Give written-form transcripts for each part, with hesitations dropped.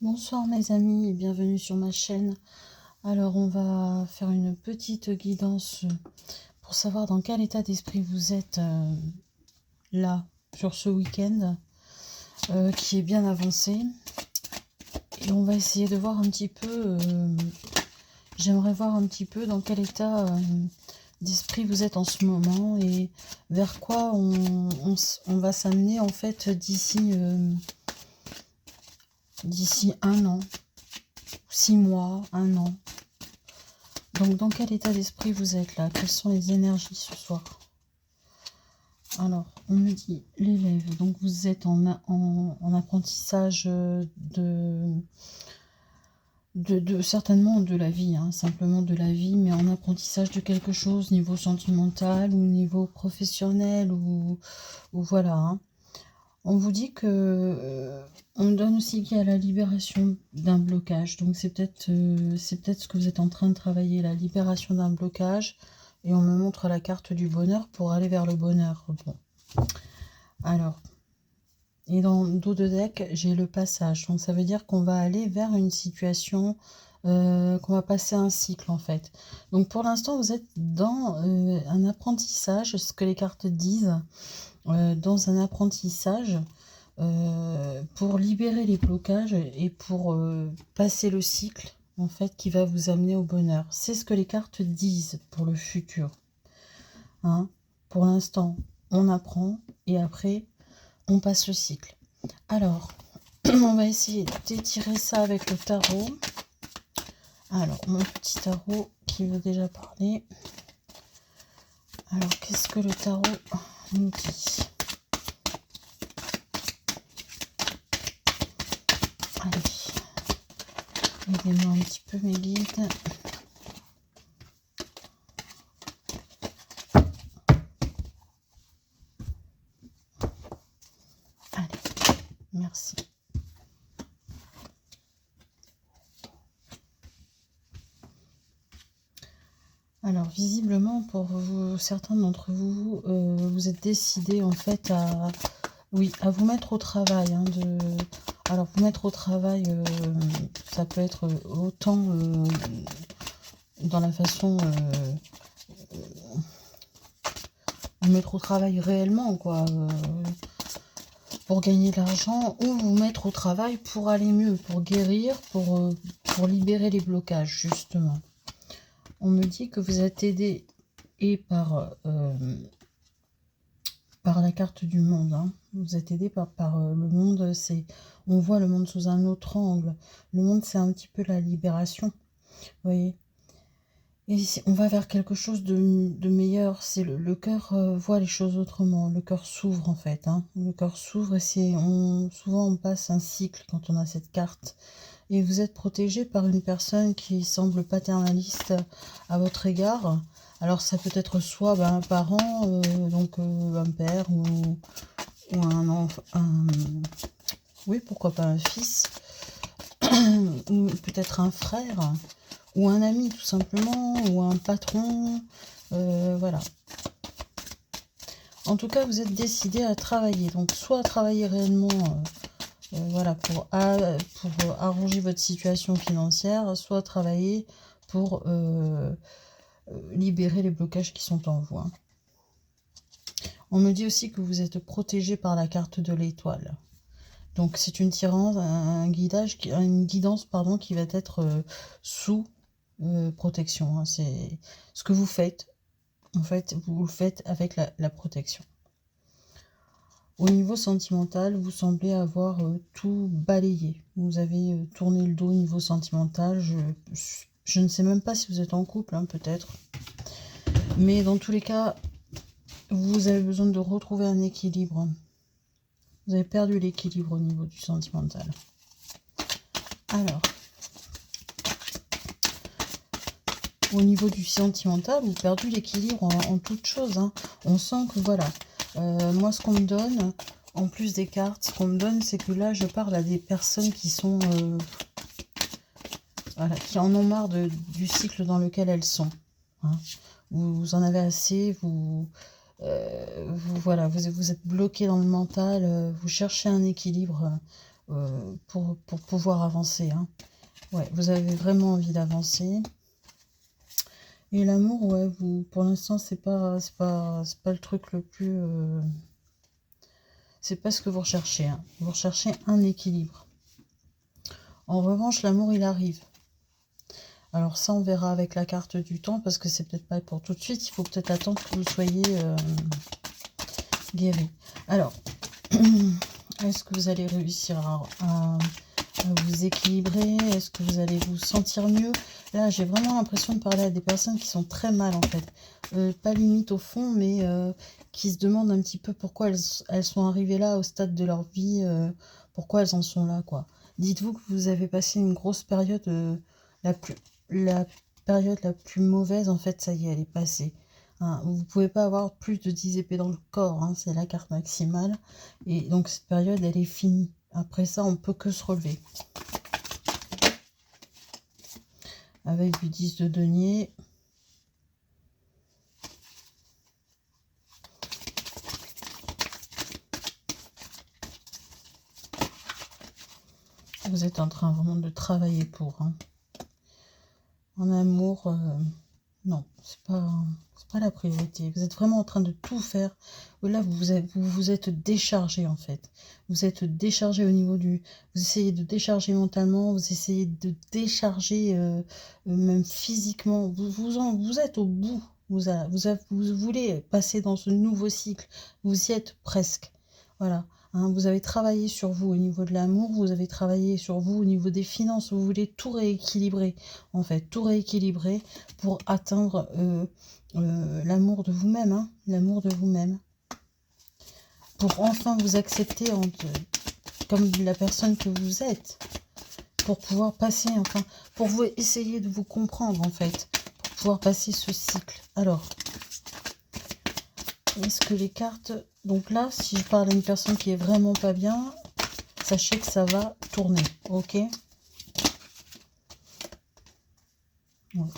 Bonsoir mes amis et bienvenue sur ma chaîne. Alors on va faire une petite guidance pour savoir dans quel état d'esprit vous êtes là sur ce week-end qui est bien avancé. Et on va essayer de voir un petit peu, j'aimerais voir un petit peu dans quel état d'esprit vous êtes en ce moment et vers quoi on va s'amener en fait d'ici un an, 6 mois, un an. Donc, dans quel état d'esprit vous êtes là? Quelles sont les énergies ce soir? Alors, on me dit l'élève. Donc, vous êtes en apprentissage certainement de la vie, hein, simplement de la vie, mais en apprentissage de quelque chose, niveau sentimental ou niveau professionnel, ou voilà. Hein. On vous dit que on donne aussi qu'il y a la libération d'un blocage. Donc c'est peut-être ce que vous êtes en train de travailler, la libération d'un blocage. Et on me montre la carte du bonheur pour aller vers le bonheur. Bon. Alors, et dans le dos de deck, j'ai le passage. Donc ça veut dire qu'on va aller vers une situation, qu'on va passer un cycle en fait. Donc pour l'instant, vous êtes dans un apprentissage, ce que les cartes disent. Dans un apprentissage pour libérer les blocages et pour passer le cycle en fait qui va vous amener au bonheur. C'est ce que les cartes disent pour le futur. Hein. Pour l'instant, on apprend et après, on passe le cycle. Alors, on va essayer d'étirer ça avec le tarot. Alors, mon petit tarot qui veut déjà parler. Alors, qu'est-ce que le tarot nous dit? Allez, aidez-moi un petit peu mes guides. Allez, merci. Alors, visiblement, pour vous, certains d'entre vous, vous êtes décidés en fait à vous mettre au travail. Hein, alors, vous mettre au travail, ça peut être autant dans la façon vous mettre au travail réellement, quoi, pour gagner de l'argent, ou vous mettre au travail pour aller mieux, pour guérir, pour libérer les blocages, justement. On me dit que vous êtes aidé et par la carte du monde. Hein. Vous êtes aidé par le monde. On voit le monde sous un autre angle. Le monde, c'est un petit peu la libération. Vous voyez. Et ici, on va vers quelque chose de meilleur. C'est le cœur voit les choses autrement. Le cœur s'ouvre en fait. Hein. Le cœur s'ouvre et souvent on passe un cycle quand on a cette carte. Et vous êtes protégé par une personne qui semble paternaliste à votre égard. Alors ça peut être soit un parent, donc un père ou un enfant, oui pourquoi pas un fils, ou peut-être un frère, ou un ami tout simplement, ou un patron, voilà. En tout cas vous êtes décidé à travailler, donc soit à travailler réellement voilà, pour arranger votre situation financière, soit travailler pour libérer les blocages qui sont en vous. Hein. On me dit aussi que vous êtes protégé par la carte de l'étoile. Donc c'est une tirance, une guidance pardon, qui va être sous protection. Hein. C'est ce que vous faites. En fait, vous le faites avec la protection. Au niveau sentimental, vous semblez avoir tout balayé. Vous avez tourné le dos au niveau sentimental. Je ne sais même pas si vous êtes en couple, hein, peut-être. Mais dans tous les cas, vous avez besoin de retrouver un équilibre. Vous avez perdu l'équilibre au niveau du sentimental. Alors, au niveau du sentimental, vous avez perdu l'équilibre en toute chose. Hein. On sent que voilà... moi, ce qu'on me donne, en plus des cartes, ce qu'on me donne, c'est que là, je parle à des personnes qui sont... voilà, qui en ont marre du cycle dans lequel elles sont. Hein. Vous en avez assez, voilà, vous êtes bloqué dans le mental, vous cherchez un équilibre pour pouvoir avancer. Hein. Ouais, vous avez vraiment envie d'avancer. Et l'amour, ouais, vous, pour l'instant, c'est pas le truc le plus... c'est pas ce que vous recherchez. Hein. Vous recherchez un équilibre. En revanche, l'amour, il arrive. Alors ça, on verra avec la carte du temps, parce que c'est peut-être pas pour tout de suite. Il faut peut-être attendre que vous soyez guéri. Alors, est-ce que vous allez réussir à vous équilibrer? Est-ce que vous allez vous sentir mieux? Là, j'ai vraiment l'impression de parler à des personnes qui sont très mal, en fait. Pas limite au fond, mais qui se demandent un petit peu pourquoi elles sont arrivées là, au stade de leur vie, pourquoi elles en sont là, quoi. Dites-vous que vous avez passé une grosse période, la période la plus mauvaise, en fait, ça y est, elle est passée. Hein, vous ne pouvez pas avoir plus de 10 épées dans le corps, hein, c'est la carte maximale. Et donc, cette période, elle est finie. Après ça, on ne peut que se relever. Avec du 10 de denier. Vous êtes en train vraiment de travailler pour. Hein. En amour, non, c'est pas la priorité. Vous êtes vraiment en train de tout faire. Là, vous êtes déchargé, en fait. Vous êtes déchargé au niveau du... Vous essayez de décharger mentalement, vous essayez de décharger même physiquement. Vous êtes au bout. Vous voulez passer dans ce nouveau cycle. Vous y êtes presque. Voilà. Hein, vous avez travaillé sur vous au niveau de l'amour, vous avez travaillé sur vous au niveau des finances, vous voulez tout rééquilibrer, en fait, tout rééquilibrer pour atteindre l'amour de vous-même, hein, l'amour de vous-même. Pour enfin vous accepter comme la personne que vous êtes, pour pouvoir passer, enfin, pour vous essayer de vous comprendre, en fait, pour pouvoir passer ce cycle. Alors, est-ce que les cartes... Donc là, si je parle à une personne qui est vraiment pas bien, sachez que ça va tourner, ok? Vous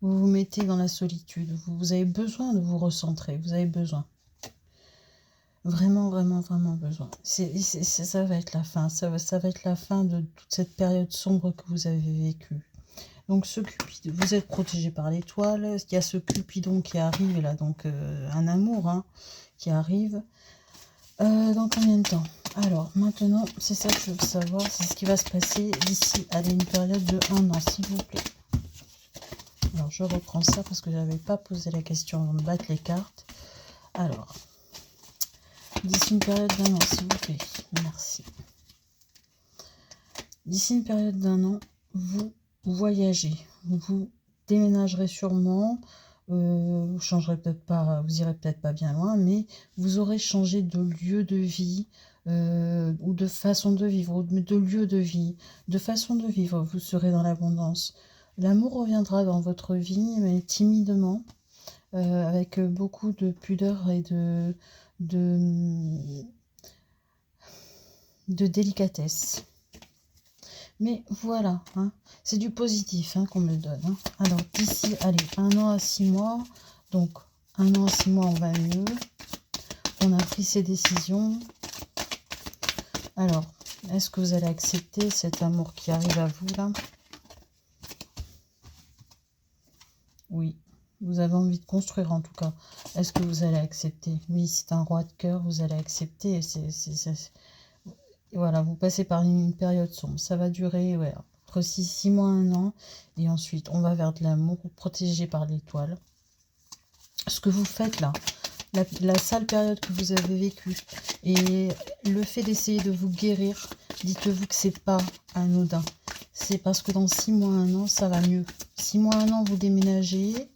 vous mettez dans la solitude. Vous avez besoin de vous recentrer. Vous avez besoin. Vraiment, vraiment, vraiment besoin. Ça va être la fin. Ça va être la fin de toute cette période sombre que vous avez vécue. Donc ce Cupidon, vous êtes protégé par l'étoile. Il y a ce Cupidon qui arrive là, donc un amour hein, qui arrive. Dans combien de temps? Alors maintenant, c'est ça que je veux savoir, c'est ce qui va se passer d'ici à une période de 1 an, s'il vous plaît. Alors je reprends ça parce que je n'avais pas posé la question avant de battre les cartes. Alors, d'ici une période d'1 an, s'il vous plaît. Merci. D'ici une période d'1 an, vous voyagez, vous déménagerez sûrement. Vous changerez peut-être pas, vous irez peut-être pas bien loin, mais vous aurez changé de lieu de vie ou de façon de vivre, ou de lieu de vie, de façon de vivre. Vous serez dans l'abondance. L'amour reviendra dans votre vie, mais timidement, avec beaucoup de pudeur et de délicatesse. Mais voilà, hein, c'est du positif hein, qu'on me donne. Hein. Alors d'ici, allez, 1 an à 6 mois. Donc 1 an à 6 mois, on va mieux. On a pris ses décisions. Alors, est-ce que vous allez accepter cet amour qui arrive à vous là? Oui, vous avez envie de construire en tout cas. Est-ce que vous allez accepter? Oui, c'est un roi de cœur, vous allez accepter. Voilà, vous passez par une période sombre. Ça va durer ouais, entre 6 mois, 1 an. Et ensuite, on va vers de l'amour protégé par l'étoile. Ce que vous faites là, la sale période que vous avez vécue et le fait d'essayer de vous guérir, dites-vous que c'est pas anodin. C'est parce que dans 6 mois, 1 an, ça va mieux. 6 mois, 1 an, vous déménagez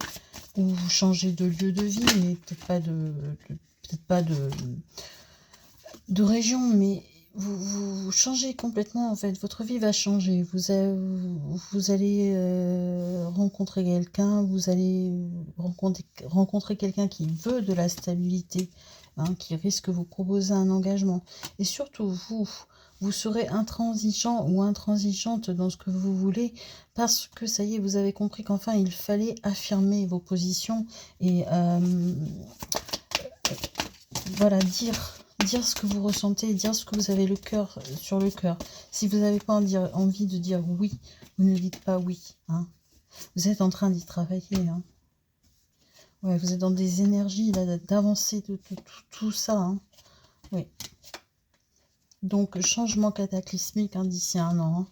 ou vous changez de lieu de vie, mais peut-être pas de région, mais vous changez complètement en fait. Votre vie va changer. Vous allez rencontrer quelqu'un, vous allez rencontrer quelqu'un qui veut de la stabilité, hein, qui risque de vous proposer un engagement. Et surtout, vous serez intransigeant ou intransigeante dans ce que vous voulez parce que ça y est, vous avez compris qu'enfin il fallait affirmer vos positions et voilà, dire dire ce que vous ressentez, dire ce que vous avez le cœur sur le cœur. Si vous n'avez pas envie de dire oui, vous ne dites pas oui. Hein. Vous êtes en train d'y travailler. Hein. Ouais, vous êtes dans des énergies d'avancer de tout ça. Hein. Oui. Donc, changement cataclysmique hein, d'ici un an. Hein.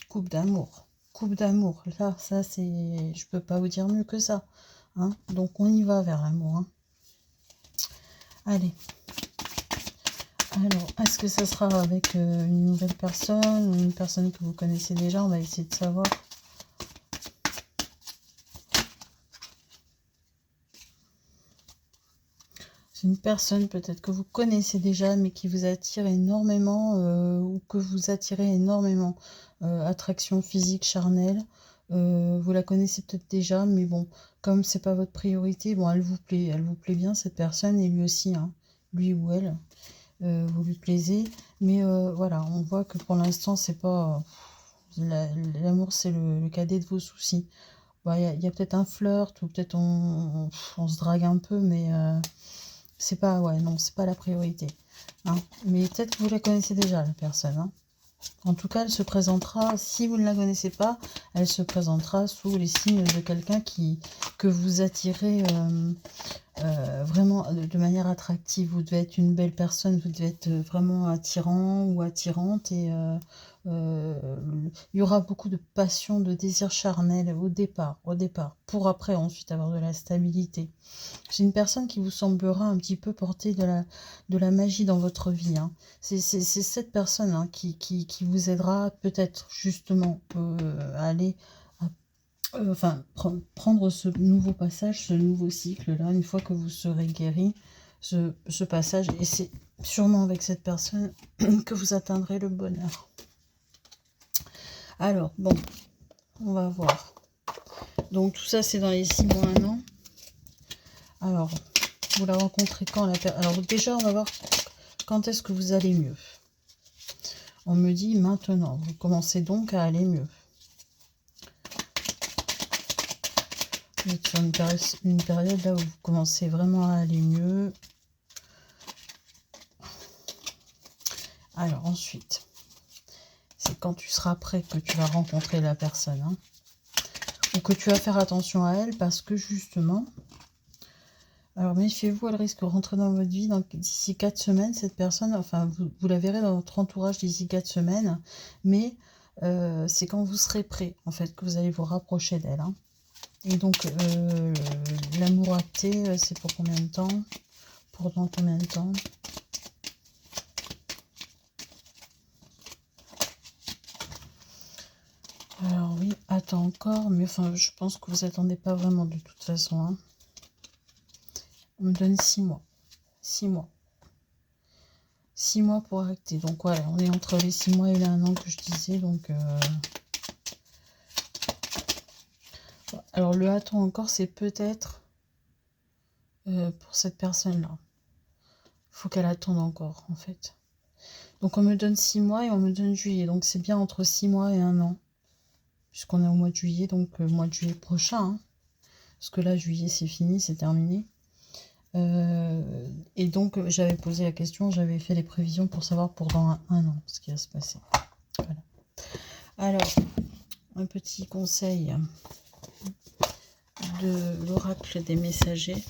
Coupe d'amour. Coupe d'amour. Là, ça, c'est... Je peux pas vous dire mieux que ça. Hein. Donc, on y va vers l'amour. Hein. Allez. Alors, est-ce que ça sera avec une nouvelle personne ou une personne que vous connaissez déjà? On va essayer de savoir. C'est une personne peut-être que vous connaissez déjà, mais qui vous attire énormément ou que vous attirez énormément. Attraction physique, charnelle. Vous la connaissez peut-être déjà, mais bon, comme c'est pas votre priorité, bon, elle vous plaît bien cette personne et lui aussi, hein, lui ou elle. Vous lui plaisez, mais voilà, on voit que pour l'instant, c'est pas... L'amour, c'est le cadet de vos soucis. Bon, y a peut-être un flirt, ou peut-être on se drague un peu, mais c'est pas... Ouais, non, c'est pas la priorité. Hein. Mais peut-être que vous la connaissez déjà, la personne. Hein. En tout cas, elle se présentera, si vous ne la connaissez pas, elle se présentera sous les signes de quelqu'un que vous attirez vraiment de manière attractive. Vous devez être une belle personne, vous devez être vraiment attirant ou attirante et il y aura beaucoup de passion, de désir charnel au départ, pour après ensuite avoir de la stabilité. C'est une personne qui vous semblera un petit peu porter de la magie dans votre vie. Hein. C'est cette personne hein, qui vous aidera peut-être justement à aller prendre ce nouveau passage, ce nouveau cycle-là, une fois que vous serez guéri, ce passage, et c'est sûrement avec cette personne que vous atteindrez le bonheur. Alors, bon, on va voir. Donc, tout ça, c'est dans les 6 mois, 1 an. Alors, vous la rencontrez quand la personne? Alors, déjà, on va voir quand est-ce que vous allez mieux. On me dit maintenant, vous commencez donc à aller mieux. Vous êtes sur une période là où vous commencez vraiment à aller mieux. Alors ensuite, c'est quand tu seras prêt que tu vas rencontrer la personne. Hein, ou que tu vas faire attention à elle parce que justement... Alors méfiez-vous, elle risque de rentrer dans votre vie d'ici 4 semaines. Cette personne, enfin vous la verrez dans votre entourage d'ici 4 semaines. Mais c'est quand vous serez prêt en fait que vous allez vous rapprocher d'elle. Hein. Et donc, l'amour acté, c'est pour combien de temps? Pour dans combien de temps? Alors oui, attends encore, mais enfin, je pense que vous attendez pas vraiment de toute façon. Hein. On me donne 6 mois. 6 mois. 6 mois pour acter. Donc voilà, on est entre les 6 mois et les 1 an que je disais, donc... Alors, le attend encore, c'est peut-être pour cette personne-là. Il faut qu'elle attende encore, en fait. Donc, on me donne 6 mois et on me donne juillet. Donc, c'est bien entre 6 mois et 1 an. Puisqu'on est au mois de juillet, donc mois de juillet prochain. Hein. Parce que là, juillet, c'est fini, c'est terminé. Et donc, j'avais posé la question, j'avais fait les prévisions pour savoir pour dans un an ce qui va se passer. Voilà. Alors, un petit conseil de l'oracle des messagers.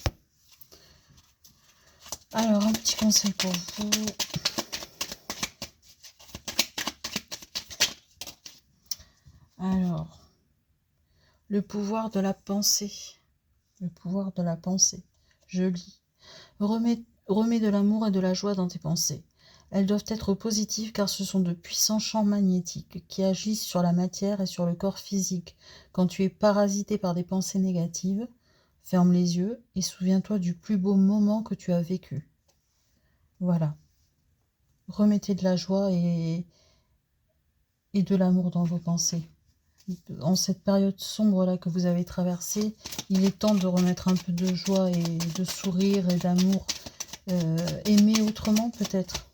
Alors, un petit conseil pour vous. Alors, le pouvoir de la pensée. Le pouvoir de la pensée. Je lis. Remets de l'amour et de la joie dans tes pensées. Elles doivent être positives car ce sont de puissants champs magnétiques qui agissent sur la matière et sur le corps physique. Quand tu es parasité par des pensées négatives, ferme les yeux et souviens-toi du plus beau moment que tu as vécu. Voilà. Remettez de la joie et de l'amour dans vos pensées. En cette période sombre là que vous avez traversée, il est temps de remettre un peu de joie et de sourire et d'amour. Aimer autrement peut-être.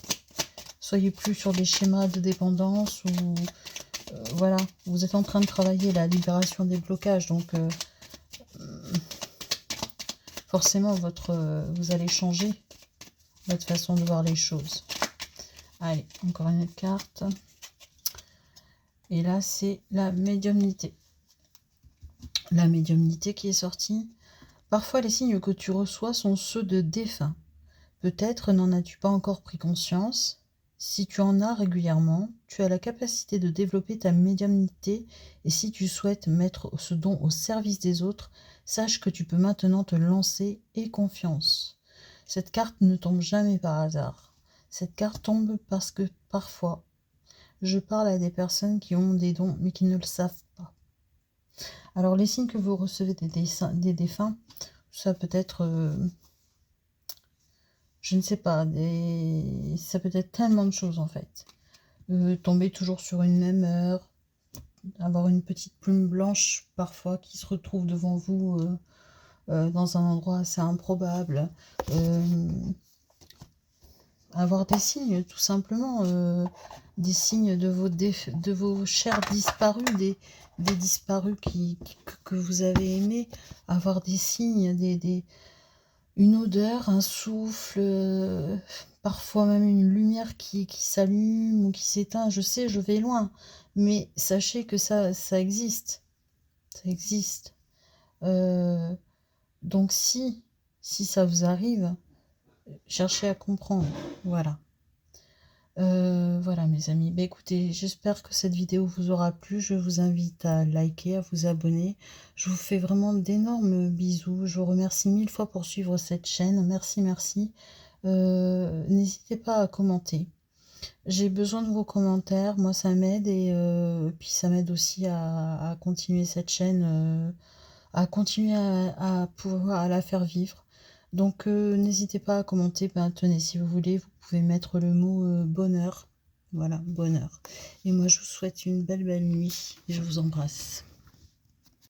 Soyez plus sur des schémas de dépendance ou voilà, vous êtes en train de travailler la libération des blocages, donc forcément vous allez changer. votre façon de voir les choses. Allez, encore une autre carte. Et là, c'est la médiumnité. La médiumnité qui est sortie. Parfois, les signes que tu reçois sont ceux de défunts. Peut-être n'en as-tu pas encore pris conscience. Si tu en as régulièrement, tu as la capacité de développer ta médiumnité et si tu souhaites mettre ce don au service des autres, sache que tu peux maintenant te lancer et confiance. Cette carte ne tombe jamais par hasard. Cette carte tombe parce que parfois, je parle à des personnes qui ont des dons mais qui ne le savent pas. Alors les signes que vous recevez des défunts, ça peut être... je ne sais pas, ça peut être tellement de choses en fait. Tomber toujours sur une même heure, avoir une petite plume blanche parfois qui se retrouve devant vous dans un endroit assez improbable. Avoir des signes tout simplement, des signes de vos chers disparus, des disparus que vous avez aimés, avoir des signes, une odeur, un souffle, parfois même une lumière qui s'allume ou qui s'éteint. Je sais, je vais loin, mais sachez que ça existe. Ça existe. Donc si ça vous arrive, cherchez à comprendre. Voilà. Voilà mes amis, écoutez, j'espère que cette vidéo vous aura plu, je vous invite à liker, à vous abonner, je vous fais vraiment d'énormes bisous, je vous remercie 1000 fois pour suivre cette chaîne, merci, n'hésitez pas à commenter, j'ai besoin de vos commentaires, moi ça m'aide et puis ça m'aide aussi à continuer cette chaîne, à continuer à pouvoir à la faire vivre. Donc n'hésitez pas à commenter, tenez, si vous voulez, vous pouvez mettre le mot bonheur. Voilà, bonheur. Et moi je vous souhaite une belle nuit et je vous embrasse.